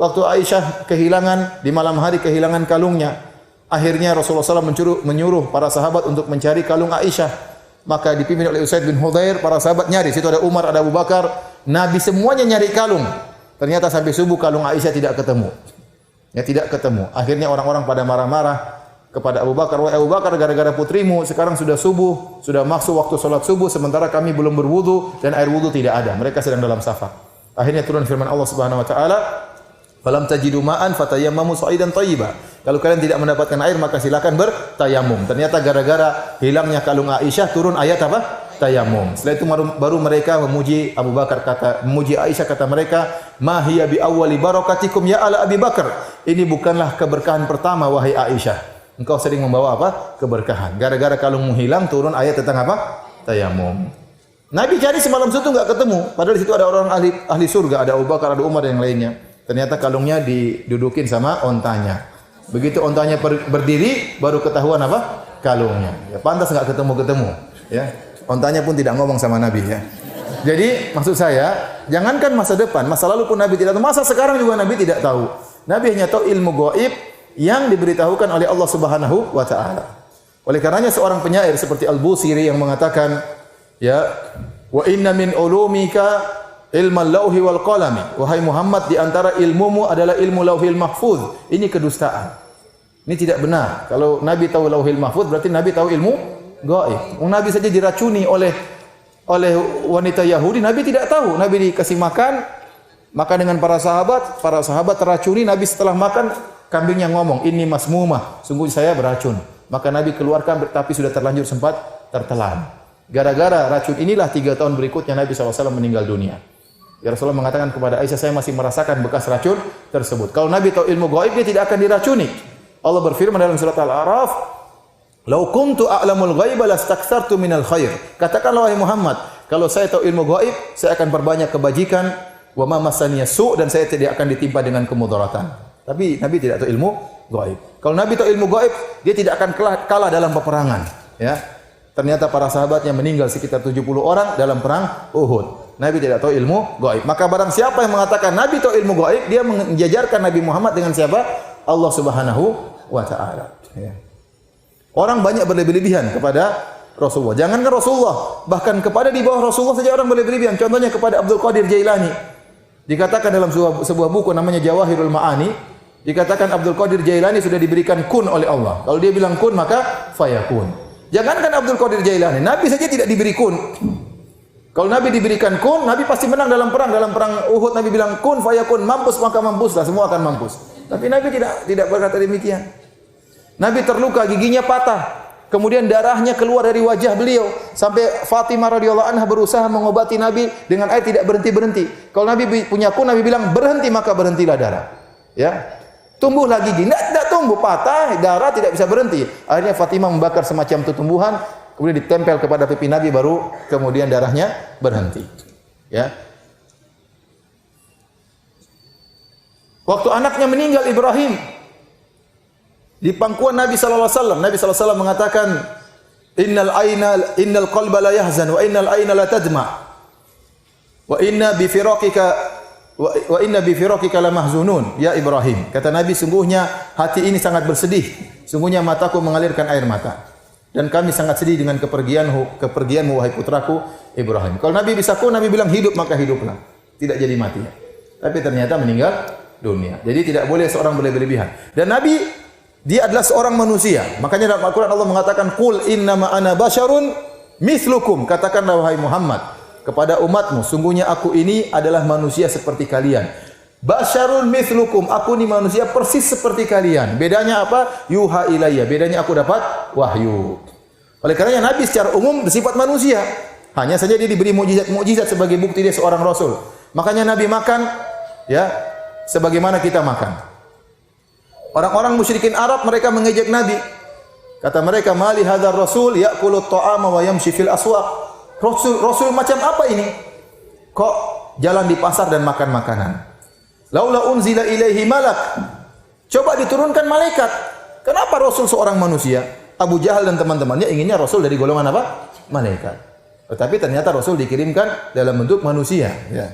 waktu Aisyah kehilangan di malam hari kehilangan kalungnya. Akhirnya Rasulullah SAW menyuruh para sahabat untuk mencari kalung Aisyah. Maka dipimpin oleh Usaid bin Hudzair, para sahabat nyari. Situ ada Umar, ada Abu Bakar. Nabi semuanya nyari kalung. Ternyata sampai subuh kalung Aisyah tidak ketemu. Ya, tidak ketemu. Akhirnya orang-orang pada marah-marah kepada Abu Bakar. Wahai Abu Bakar, gara-gara putrimu sekarang sudah subuh, sudah masuk waktu salat subuh, sementara kami belum berwudu dan air wudu tidak ada. Mereka sedang dalam safar. Akhirnya turun firman Allah Subhanahu wa taala, "Falam tajidu ma'an fatayammamu sa'idan thayyiba." Kalau kalian tidak mendapatkan air maka silakan bertayamum. Ternyata gara-gara hilangnya kalung Aisyah turun ayat apa? Tayamum. Setelah itu baru mereka memuji Abu Bakar, memuji Aisyah, kata mereka, "Ma hiya bi awwali barakatikum ya ala Abi Bakar." Ini bukanlah keberkahan pertama wahai Aisyah. Engkau sering membawa apa? Keberkahan. Gara-gara kalungmu hilang turun ayat tentang apa? Tayamum. Nabi cari semalam suntuk enggak ketemu. Padahal di situ ada orang ahli surga, ada Abu Bakar, ada Umar dan yang lainnya. Ternyata kalungnya didudukin sama ontanya. Begitu ontanya berdiri baru ketahuan apa? Kalungnya. Ya pantas enggak ketemu-ketemu, ya. Ontanya pun tidak ngomong sama Nabi, ya. Jadi maksud saya, jangankan masa depan, masa lalu pun Nabi tidak tahu, masa sekarang juga Nabi tidak tahu. Nabi hanya tahu ilmu gaib yang diberitahukan oleh Allah Subhanahu wa taala. Oleh karenanya seorang penyair seperti Al-Busiri yang mengatakan, ya, wa inna min ulumika ilmal lauhi wal qalami. Wahai Muhammad, di antara ilmumu adalah ilmu lauhil mahfuz. Ini kedustaan. Ini tidak benar. Kalau Nabi tahu lauhil mahfuz berarti Nabi tahu ilmu gaib. Nabi saja diracuni oleh wanita Yahudi, Nabi tidak tahu. Nabi dikasih makan dengan para sahabat teracuni. Nabi setelah makan, kambingnya ngomong, "Ini masmumah, sungguh saya beracun." Maka Nabi keluarkan tapi sudah terlanjur sempat tertelan. Gara-gara racun inilah 3 tahun berikutnya Nabi SAW meninggal dunia. Ya, Rasulullah mengatakan kepada Aisyah, "Saya masih merasakan bekas racun tersebut." Kalau Nabi tahu ilmu gaib, dia tidak akan diracuni. Allah berfirman dalam surat Al-A'raf, "Lau kuntu a'lamul ghaiba lastakthartu minal khair." Katakanlah wahai Muhammad, kalau saya tahu ilmu gaib, saya akan perbanyak kebajikan, wa ma massaniya su', dan saya tidak akan ditimpa dengan kemudaratan. Tapi Nabi tidak tahu ilmu gaib. Kalau Nabi tahu ilmu gaib, dia tidak akan kalah dalam peperangan, ya. Ternyata para sahabatnya meninggal sekitar 70 orang dalam perang Uhud. Nabi tidak tahu ilmu gaib. Maka barang siapa yang mengatakan Nabi tahu ilmu gaib, dia menjajarkan Nabi Muhammad dengan siapa? Allah Subhanahu wa taala, ya. Orang banyak berlebih-lebihan kepada Rasulullah. Jangankan Rasulullah, bahkan kepada di bawah Rasulullah saja orang berlebih-lebihan. Contohnya kepada Abdul Qadir Jailani. Dikatakan dalam sebuah buku namanya Jawahirul Ma'ani, dikatakan Abdul Qadir Jailani sudah diberikan kun oleh Allah. Kalau dia bilang kun, maka fayakun. Jangankan Abdul Qadir Jailani, Nabi saja tidak diberi kun. Kalau Nabi diberikan kun, Nabi pasti menang dalam perang. Dalam perang Uhud Nabi bilang kun fayakun, mampus maka mampuslah, semua akan mampus. Tapi Nabi tidak berkata demikian. Nabi terluka, giginya patah. Kemudian darahnya keluar dari wajah beliau sampai Fatimah radhiyallahu anha berusaha mengobati Nabi dengan air tidak berhenti-berhenti. Kalau Nabi punya kun, Nabi bilang berhenti, maka berhentilah darah. Ya. Tumbuhlah gigi, tidak tumbuh, patah, darah tidak bisa berhenti. Akhirnya Fatimah membakar semacam tumbuhan, kemudian ditempel kepada pipi Nabi, baru kemudian darahnya berhenti. Ya. Waktu anaknya meninggal Ibrahim, di pangkuan Nabi sallallahu alaihi wasallam, Nabi sallallahu alaihi wasallam mengatakan, innal qalba la yahzan wa innal ayna la tadma wa inna bi firaqika la mahzunun ya Ibrahim. Kata Nabi, sungguhnya hati ini sangat bersedih, sungguhnya mataku mengalirkan air mata, dan kami sangat sedih dengan kepergianmu wahai putraku Ibrahim. Kalau Nabi bisa Nabi bilang hidup, maka hiduplah, tidak jadi mati. Tapi ternyata meninggal dunia. Jadi tidak boleh seorang berlebihan. Dan Nabi, dia adalah seorang manusia. Makanya dalam Al-Quran Allah mengatakan, "Qul innama ana basyarun mislukum." Katakanlah wahai Muhammad kepada umatmu, sungguhnya aku ini adalah manusia seperti kalian. Basyarun mislukum, aku ini manusia persis seperti kalian. Bedanya apa? Yuha ilayya, bedanya aku dapat wahyu. Oleh karenanya Nabi secara umum bersifat manusia. Hanya saja dia diberi mukjizat sebagai bukti dia seorang rasul. Makanya Nabi makan, ya, sebagaimana kita makan. Orang-orang musyrikin Arab mereka mengejek Nabi. Kata mereka, "Mali hadzal rasul ya'kulu at-ta'ama wa yamshi fil aswaq." Rasul macam apa ini? Kok jalan di pasar dan makan makanan? Laula unzila ilaihi malak. Coba diturunkan malaikat. Kenapa Rasul seorang manusia? Abu Jahal dan teman-temannya inginnya Rasul dari golongan apa? Malaikat. Tetapi ternyata Rasul dikirimkan dalam bentuk manusia, ya.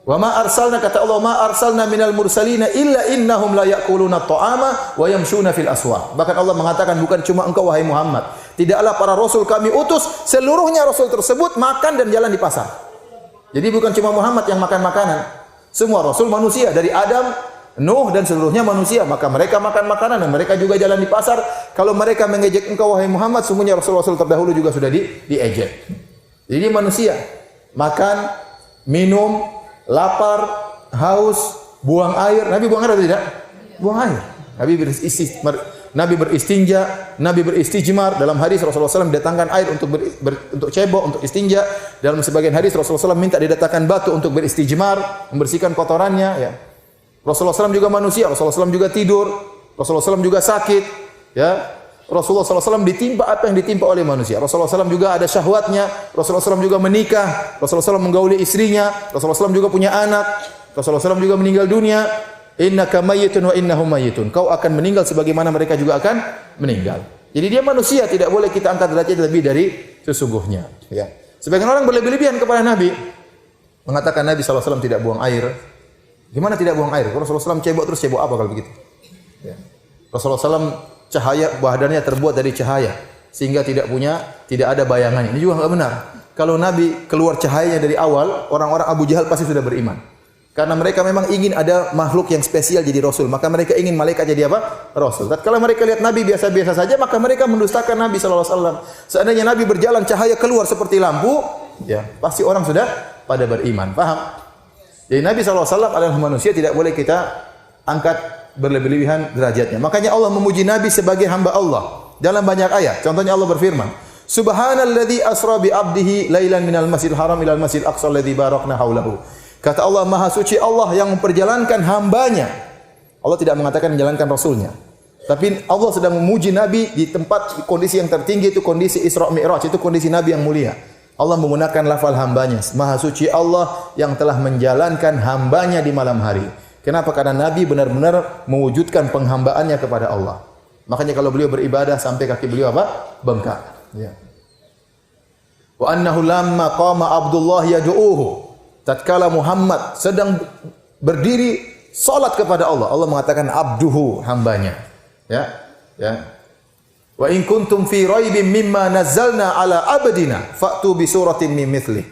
Wa ma arsalna, kata Allah, ma arsalna minal mursalina illa innahum la ya'kuluna ta'ama wa yamshuna fil aswaq. Bahkan Allah mengatakan, bukan cuma engkau wahai Muhammad, tidaklah para rasul kami utus, seluruhnya rasul tersebut makan dan jalan di pasar. Jadi bukan cuma Muhammad yang makan makanan. Semua rasul manusia, dari Adam, Nuh dan seluruhnya manusia, maka mereka makan makanan dan mereka juga jalan di pasar. Kalau mereka mengejek engkau wahai Muhammad, semuanya rasul-rasul terdahulu juga sudah diejek. Jadi manusia makan, minum, lapar, haus, buang air. Nabi buang air atau tidak? Buang air. Nabi beristinja, Nabi beristijmar. Dalam hadis Rasulullah SAW datangkan air untuk cebok, untuk istinja. Dalam sebagian hadis Rasulullah SAW minta didatangkan batu untuk beristijmar, membersihkan kotorannya. Ya. Rasulullah SAW juga manusia. Rasulullah SAW juga tidur. Rasulullah SAW juga sakit. Ya. Rasulullah SAW ditimpa apa yang ditimpa oleh manusia. Rasulullah SAW juga ada syahwatnya. Rasulullah SAW juga menikah. Rasulullah SAW menggauli istrinya. Rasulullah SAW juga punya anak. Rasulullah SAW juga meninggal dunia. Innaka mayyitun wa innahum mayyitun. Kau akan meninggal sebagaimana mereka juga akan meninggal. Jadi dia manusia, tidak boleh kita angkat derajatnya lebih dari sesungguhnya. Ya. Sebagian orang berlebih-lebihan kepada Nabi, mengatakan Nabi SAW tidak buang air. Gimana tidak buang air? Rasulullah SAW cebok, terus cebok apa kalau begitu? Ya. Rasulullah SAW cahaya badannya terbuat dari cahaya sehingga tidak ada bayangannya. Ini juga enggak benar. Kalau Nabi keluar cahayanya dari awal, orang-orang Abu Jahal pasti sudah beriman. Karena mereka memang ingin ada makhluk yang spesial jadi rasul, maka mereka ingin malaikat jadi apa? Rasul. Tatkala mereka lihat Nabi biasa-biasa saja, maka mereka mendustakan Nabi sallallahu alaihi wasallam. Seandainya Nabi berjalan cahaya keluar seperti lampu, ya, pasti orang sudah pada beriman. Paham? Jadi Nabi sallallahu alaihi wasallam adalah manusia, tidak boleh kita angkat berlebih-lebihan derajatnya. Makanya Allah memuji Nabi sebagai hamba Allah dalam banyak ayat. Contohnya Allah berfirman, Subhanalladzi asra bi 'abdihi lailan minal masjidil haram ilal masjidil aqsa alladzi barakna haulahu. Kata Allah, Maha Suci Allah yang memperjalankan hambanya. Allah tidak mengatakan menjalankan rasulnya. Tapi Allah sedang memuji Nabi di tempat kondisi yang tertinggi, itu kondisi Isra Mi'raj, itu kondisi Nabi yang mulia. Allah menggunakan lafal hambanya. Maha Suci Allah yang telah menjalankan hambanya di malam hari. Kenapa? Karena Nabi benar-benar mewujudkan penghambaannya kepada Allah. Makanya kalau beliau beribadah sampai kaki beliau apa? Bengkak. Ya. Wa annahu lamma qama Abdullah yad'uuhu. Tatkala Muhammad sedang berdiri salat kepada Allah, Allah mengatakan abduhu, hambanya. Ya. Ya. Wa in kuntum fi raibin mimma nazzalna ala abdina fa'tu bi suratin min mithlih.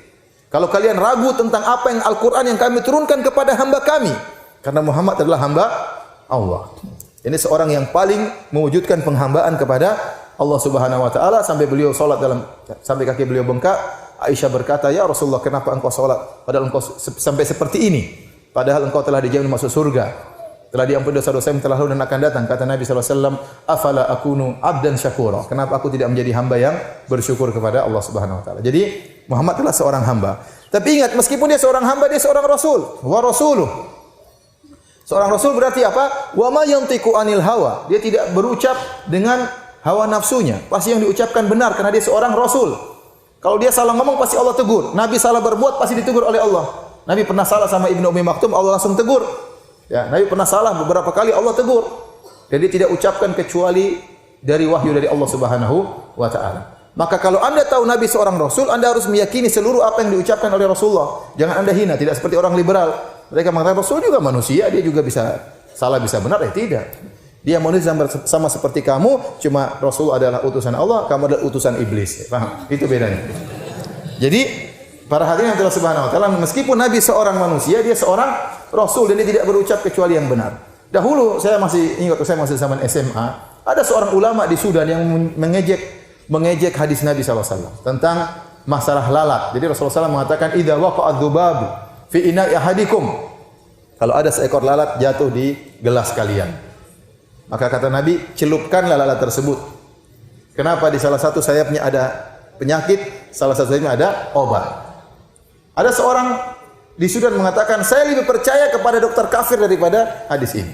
Kalau kalian ragu tentang apa yang Al-Qur'an yang kami turunkan kepada hamba kami, karena Muhammad adalah hamba Allah. Ini seorang yang paling mewujudkan penghambaan kepada Allah Subhanahu wa taala sampai beliau salat sampai kaki beliau bengkak. Aisyah berkata, "Ya Rasulullah, kenapa engkau salat padahal engkau sampai seperti ini? Padahal engkau telah dijamin masuk surga. Telah diampuni dosa-dosa yang telah lalu dan akan datang." Kata Nabi sallallahu alaihi wasallam, "Afala akunu abdan syakura?" Kenapa aku tidak menjadi hamba yang bersyukur kepada Allah Subhanahu wa taala? Jadi Muhammad adalah seorang hamba. Tapi ingat, meskipun dia seorang hamba, dia seorang rasul. Wa rasuluh. Seorang rasul berarti apa? Wa ma yantiqu anil hawa. Dia tidak berucap dengan hawa nafsunya. Pasti yang diucapkan benar karena dia seorang rasul. Kalau dia salah ngomong pasti Allah tegur. Nabi salah berbuat pasti ditegur oleh Allah. Nabi pernah salah sama Ibnu Ummi Maktum, Allah langsung tegur. Ya, Nabi pernah salah beberapa kali, Allah tegur. Jadi tidak ucapkan kecuali dari wahyu dari Allah Subhanahu wa taala. Maka kalau Anda tahu Nabi seorang rasul, Anda harus meyakini seluruh apa yang diucapkan oleh Rasulullah. Jangan Anda hina, tidak seperti orang liberal. Mereka mengatakan Rasul juga manusia, dia juga bisa salah bisa benar, tidak. Dia manusia sama seperti kamu, cuma Rasul adalah utusan Allah, kamu adalah utusan iblis. Paham? Itu bedanya. Jadi, para hadirin yang telah Subhanahu wa taala, meskipun Nabi seorang manusia, dia seorang rasul dan dia tidak berucap kecuali yang benar. Dahulu saya masih ingat, saya masih zaman SMA, ada seorang ulama di Sudan yang mengejek hadis Nabi sallallahu alaihi wasallam tentang masalah lalat. Jadi Rasulullah SAW mengatakan, "Idza waqa'a dzubabu fi ina'i ahadikum." Kalau ada seekor lalat jatuh di gelas kalian, maka kata Nabi, celupkanlah lalat tersebut. Kenapa? Di salah satu sayapnya ada penyakit, salah satu sayapnya ada obat. Ada seorang di Sudan mengatakan, saya lebih percaya kepada dokter kafir daripada hadis ini.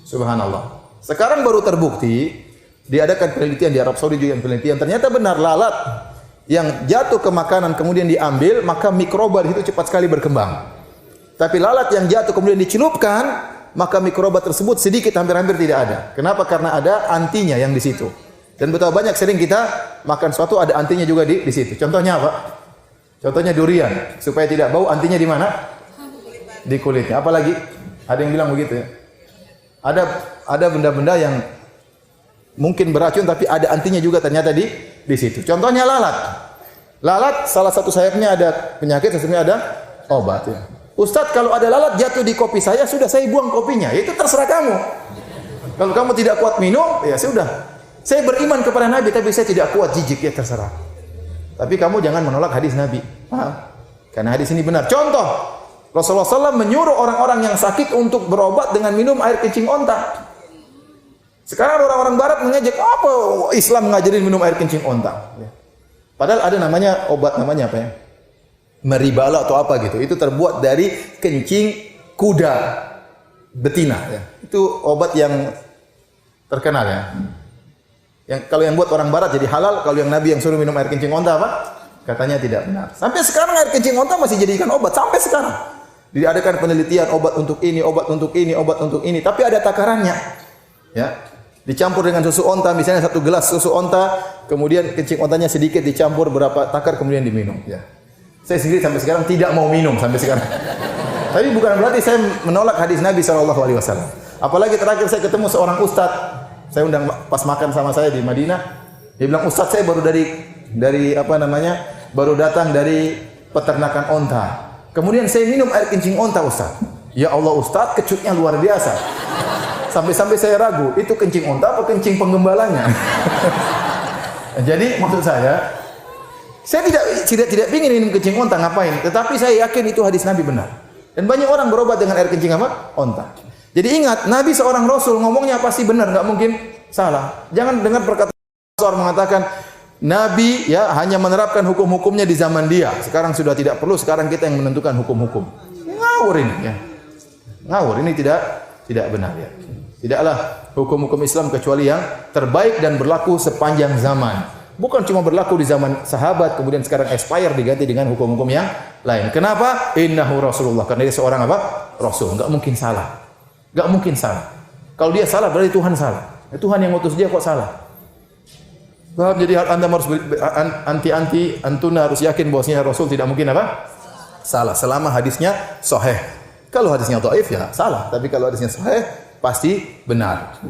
Subhanallah. Sekarang baru terbukti, diadakan penelitian di Arab Saudi juga penelitian, ternyata benar lalat yang jatuh ke makanan kemudian diambil, maka mikroba di situ cepat sekali berkembang. Tapi lalat yang jatuh kemudian dicelupkan, maka mikroba tersebut sedikit, hampir-hampir tidak ada. Kenapa? Karena ada antinya yang di situ. Dan betapa banyak sering kita makan sesuatu ada antinya juga di situ. Contohnya apa? Contohnya durian. Supaya tidak bau, antinya di mana? di kulitnya. Apalagi ada yang bilang begitu ya. Ada benda-benda yang mungkin beracun tapi ada antinya juga ternyata di situ. Contohnya lalat. Lalat salah satu sayapnya ada penyakit, sayapnya ada obat ya. Ustadz, kalau ada lalat jatuh di kopi saya, sudah saya buang kopinya. Ya, itu terserah kamu. Kalau kamu tidak kuat minum, ya sudah. Saya beriman kepada Nabi, tapi saya tidak kuat jijik, ya terserah. Tapi kamu jangan menolak hadis Nabi. Paham? Karena hadis ini benar. Contoh, Rasulullah SAW menyuruh orang-orang yang sakit untuk berobat dengan minum air kencing onta. Sekarang orang-orang Barat mengajak, apa Islam mengajarin minum air kencing onta? Padahal ada namanya obat, namanya apa ya? Meribala atau apa gitu. Itu terbuat dari kencing kuda betina. Ya. Itu obat yang terkenal ya. Kalau yang buat orang Barat jadi halal, kalau yang Nabi yang suruh minum air kencing onta apa? Katanya tidak benar. Sampai sekarang air kencing onta masih jadikan obat sampai sekarang. Diadakan penelitian obat untuk ini, obat untuk ini, obat untuk ini, tapi ada takarannya. Ya. Dicampur dengan susu onta, misalnya 1 gelas susu onta, kemudian kencing ontanya sedikit dicampur berapa takar kemudian diminum, ya. Saya sendiri sampai sekarang tidak mau minum sampai sekarang. Tapi bukan berarti saya menolak hadis Nabi SAW. Apalagi terakhir saya ketemu seorang ustadz, saya undang pas makan sama saya di Madinah, dia bilang, "Ustadz, saya baru baru datang dari peternakan onta. Kemudian saya minum air kencing onta, Ustadz. Ya Allah Ustadz, kecutnya luar biasa. Sampai-sampai saya ragu, itu kencing onta apa kencing penggembalanya?" Jadi maksud saya tidak ingin minum kencing onta, ngapain? Tetapi saya yakin itu hadis Nabi benar. Dan banyak orang berobat dengan air kencing apa? Onta. Jadi ingat, Nabi seorang Rasul, ngomongnya pasti benar, nggak mungkin salah. Jangan dengar perkataan orang mengatakan Nabi ya hanya menerapkan hukum-hukumnya di zaman dia. Sekarang sudah tidak perlu, sekarang kita yang menentukan hukum-hukum. Ngawur ini ya. Ngawur, ini tidak benar ya. Tidaklah hukum-hukum Islam kecuali yang terbaik dan berlaku sepanjang zaman. Bukan cuma berlaku di zaman sahabat, kemudian sekarang expire diganti dengan hukum-hukum yang lain. Kenapa? Innahu Rasulullah. Karena dia seorang apa? Rasul. Enggak mungkin salah. Enggak mungkin salah. Kalau dia salah berarti Tuhan salah. Tuhan yang ngutus dia kok salah? Jadi Anda harus antuna harus yakin bahwasanya Rasul tidak mungkin apa? Salah. Selama hadisnya sahih. Kalau hadisnya dhaif ya salah. Tapi kalau hadisnya sahih pasti benar.